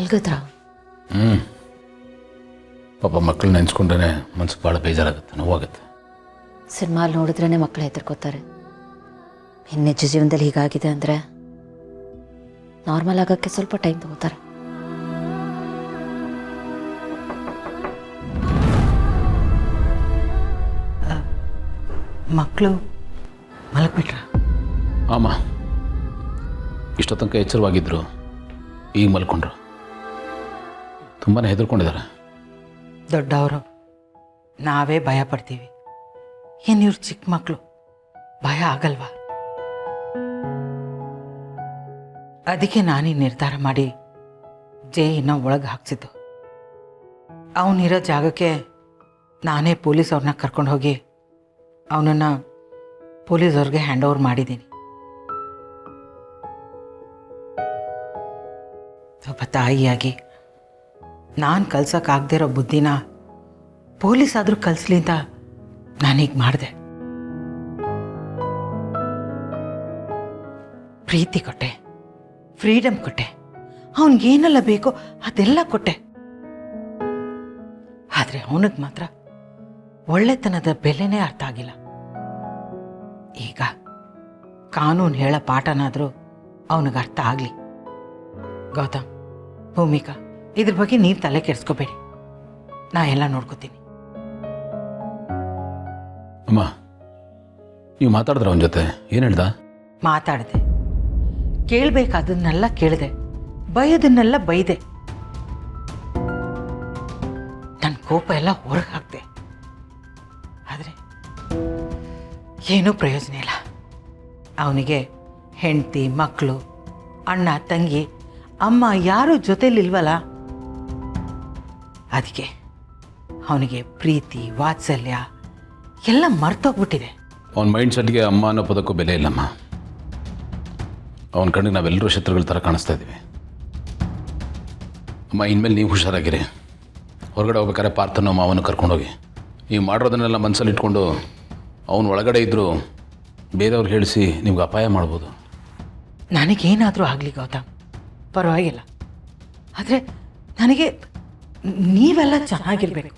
ಮಲ್ಗದ್ರಾ? ಪಾಪ ಮಕ್ಕಳು ನೆನೆಸ್ಕೊಂಡ್ರೆ ಮನ್ಸಿಗೆ ಭಾಳ ಬೇಜಾರಾಗುತ್ತೆ, ನೋವಾಗುತ್ತೆ. ಸಿನಿಮಾಲ್ ನೋಡಿದ್ರೇ ಮಕ್ಕಳು ಹೆದರ್ಕೋತಾರೆ. ಇನ್ನು ನಿಜ ಜೀವನದಲ್ಲಿ ಹೀಗಾಗಿದೆ ಅಂದರೆ ನಾರ್ಮಲ್ ಆಗೋಕ್ಕೆ ಸ್ವಲ್ಪ ಟೈಮ್ ತಗೋತಾರೆ. ಮಕ್ಕಳು ಮಲಗಿಬಿಟ್ರ? ಆಮ ಇಷ್ಟೋ ತನಕ ಎಚ್ಚರವಾಗಿದ್ದರು, ಈಗ ಮಲ್ಕೊಂಡ್ರು. ತುಂಬಾ ಹೆದರ್ಕೊಂಡಿದ್ದಾರೆ. ದೊಡ್ಡವರು ನಾವೇ ಭಯ ಪಡ್ತೀವಿ, ಏನು ಇವ್ರು ಚಿಕ್ಕ ಮಕ್ಕಳು, ಭಯ ಆಗಲ್ವಾ? ಅದಕ್ಕೆ ನಾನೇ ನಿರ್ಧಾರ ಮಾಡಿ ಜೈನ ಒಳಗೆ ಹಾಕ್ಸಿದ್ದು. ಅವನಿರೋ ಜಾಗಕ್ಕೆ ನಾನೇ ಪೊಲೀಸ್ ಅವ್ರನ್ನ ಕರ್ಕೊಂಡು ಹೋಗಿ ಅವನನ್ನು ಪೊಲೀಸವ್ರಿಗೆ ಹ್ಯಾಂಡ್ ಓವರ್ ಮಾಡಿದ್ದೀನಿ. ಒಬ್ಬ ತಾಯಿಯಾಗಿ ನಾನು ಕಲ್ಸೋಕ್ಕಾಗದಿರೋ ಬುದ್ಧಿನ ಪೊಲೀಸ್ ಆದರೂ ಕಲಿಸ್ಲಿ ಅಂತ ನಾನೀಗ ಮಾಡಿದೆ. ಪ್ರೀತಿ ಕೊಟ್ಟೆ, ಫ್ರೀಡಮ್ ಕೊಟ್ಟೆ, ಅವನಿಗೇನೆಲ್ಲ ಬೇಕೋ ಅದೆಲ್ಲ ಕೊಟ್ಟೆ. ಆದರೆ ಅವನಿಗೆ ಮಾತ್ರ ಒಳ್ಳೆತನದ ಬೆಲೆನೇ ಅರ್ಥ ಆಗಿಲ್ಲ. ಈಗ ಕಾನೂನು ಹೇಳೋ ಪಾಠನಾದರೂ ಅವನಿಗೆ ಅರ್ಥ ಆಗಲಿ. ಗೌತಮ್, ಭೂಮಿಕಾ, ಇದ್ರ ಬಗ್ಗೆ ನೀವು ತಲೆ ಕೆಡಿಸ್ಕೋಬೇಡಿ, ನಾ ಎಲ್ಲ ನೋಡ್ಕೋತೀನಿ. ಅಮ್ಮ, ನೀವು ಮಾತಾಡಿದ್ರ ಅವನ ಜೊತೆ? ಏನು ಹೇಳ್ದ? ಮಾತಾಡಿದೆ, ಕೇಳಬೇಕಾದನ್ನೆಲ್ಲ ಕೇಳಿದೆ, ಬೈಯೋದನ್ನೆಲ್ಲ ಬೈದೆ. ನನ್ನ ಕೋಪ ಎಲ್ಲ ಹೊರಗೆ ಹಾಕ್ದೆ. ಆದರೆ ಏನೂ ಪ್ರಯೋಜನ ಇಲ್ಲ. ಅವನಿಗೆ ಹೆಂಡತಿ, ಮಕ್ಕಳು, ಅಣ್ಣ, ತಂಗಿ, ಅಮ್ಮ ಯಾರೂ ಜೊತೆಲಿಲ್ವಲ್ಲ. ಅದಕ್ಕೆ ಅವನಿಗೆ ಪ್ರೀತಿ, ವಾತ್ಸಲ್ಯ ಎಲ್ಲ ಮರ್ತೋಗ್ಬಿಟ್ಟಿದೆ. ಅವನ ಮೈಂಡ್ ಸೆಟ್ಗೆ ಅಮ್ಮ ಅನ್ನೋ ಪದಕ್ಕೂ ಬೆಲೆ ಇಲ್ಲಮ್ಮ. ಅವನ ಕಣ್ಣಿಗೆ ನಾವೆಲ್ಲರೂ ಶತ್ರುಗಳ ಥರ ಕಾಣಿಸ್ತಾ ಇದ್ದೀವಿ. ಅಮ್ಮ, ಇನ್ಮೇಲೆ ನೀವು ಹುಷಾರಾಗಿರಿ. ಹೊರಗಡೆ ಹೋಗ್ಬೇಕಾದ್ರೆ ಪಾರ್ಥನೋ ಮಾವನು ಕರ್ಕೊಂಡೋಗಿ. ನೀವು ಮಾಡಿರೋದನ್ನೆಲ್ಲ ಮನಸ್ಸಲ್ಲಿ ಇಟ್ಕೊಂಡು ಅವನು ಒಳಗಡೆ ಇದ್ದರೂ ಬೇರೆಯವ್ರಿಗೆ ಹೇಳಿಸಿ ನಿಮ್ಗೆ ಅಪಾಯ ಮಾಡ್ಬೋದು. ನನಗೇನಾದರೂ ಆಗಲಿ ಗೌತಮ್, ಪರವಾಗಿಲ್ಲ. ಆದರೆ ನನಗೆ ನೀವೆಲ್ಲ ಚೆನ್ನಾಗಿರ್ಬೇಕು.